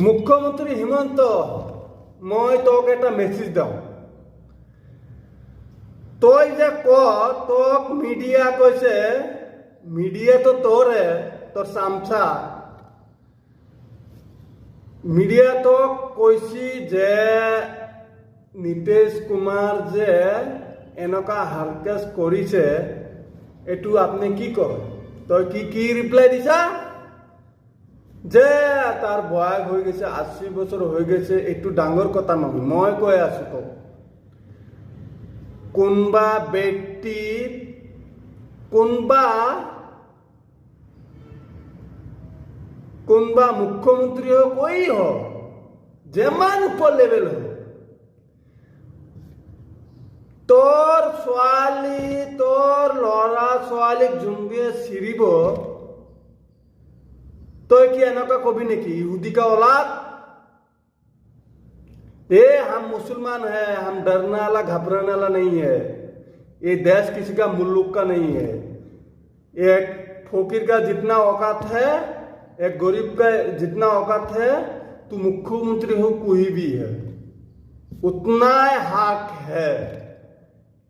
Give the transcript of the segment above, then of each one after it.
মুখ্যমন্ত্ৰী হিমন্ত, মই তোক এটা মেছেজ দিওঁ। তই যে তোক মিডিয়া কৈছে, মিডিয়াটো তোৰে, তোৰ চামচা। মিডিয়া তোক কৈছি যে নীতিশ কুমাৰ যে এনেকুৱা হাৰকেছ কৰিছে, এইটো আপুনি কি কয়? তই কি ৰিপ্লাই দিছা? যে তাৰ বয়স হৈ গৈছে, 80 বছৰ হৈ গৈছে, এইটো ডাঙৰ কথা নহয়। মই কৈ আছো তোক, কোনবা ব্যক্তি কোনবা মুখ্যমন্ত্ৰী হোক, ওই হোক, যেমান উপৰ লেভেল হোক, তোৰ ছোৱালী, তোৰ ল'ৰা ছোৱালীক যোনবিয়ে চিৰিব, তই কি এনেকুৱা কবি নেকি? ইহুদি का औलाद, हम मुसलमान हैं, हम डरने वाला घबराने वाला नहीं है। ये देश किसी का मुल्क का नहीं है। एक फकीर का जितना औकात है, एक गरीब का जितना औकात है, तू मुख्यमंत्री हो कोई भी है, उतना हक है।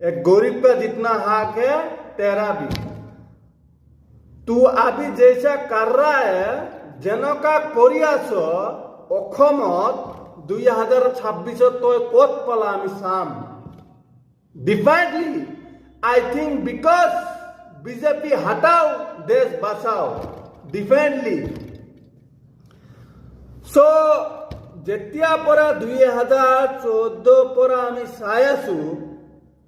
एक गरीब का जितना हक है, तेरा भी। तू अभी जैसा कर रहा है, जेनका करियास অসমত 2026 তই ক'ত পালা আমি চাম। ডিফাইনলি আই থিংক বিকজ বিজেপি হাটাও, দেশ বাঁচাও, ডিফাইনলি। সো যেতিয়া পৰা 2014 পৰা আমি চাই আছো,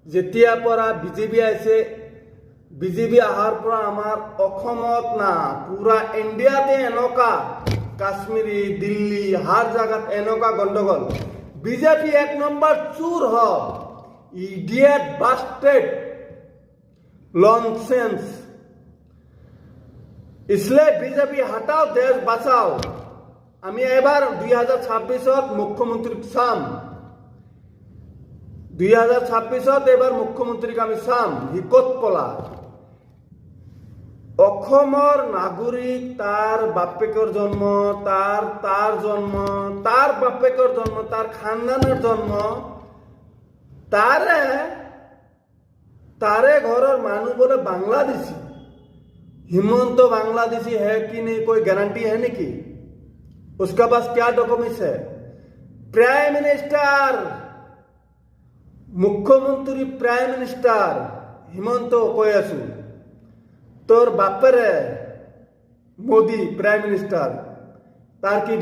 যেতিয়া পৰা বিজেপি আহিছে, বিজেপি অহাৰ পৰা আমাৰ অসমত না পুৰা ইণ্ডিয়াতে এনেকুৱা, কাশ্মীৰী, দিল্লী, হাৰ জায়গাত এনেকুৱা গণ্ডগোল। বিজেপি এক নম্বর চোর হ, ইডিয়েট, বাস্টেড, লনসেন্স। इसलिए बीजेपी हटाओ, देश বাঁচাও। আমি এবার 2026 মুখ্যমন্ত্রীক চাম, 2026 এবার মুখ্যমন্ত্রীক আমি চাম, হি ক'ত পলা। অসমৰ নাগৰিক, তাৰ বাপেকৰ জন্ম, তাৰ জন্ম, তাৰ বাপেকৰ জন্ম, তাৰ খানদানৰ জন্ম, তাৰে ঘৰৰ মানুহ বোলে বাংলাদেশী। हिमंत बांग्लादेशी है कि नहीं, कोई गारंटी है नहीं कि उसका पास क्या डॉक्यूमेंट्स है? प्राइम मिनिस्टर, मुख्यमंत्री प्राइम मिनिस्टर हिमंत কৈ আছো, তোর বাপেরে মোদি প্রাইম মিনিস্টার, তার কি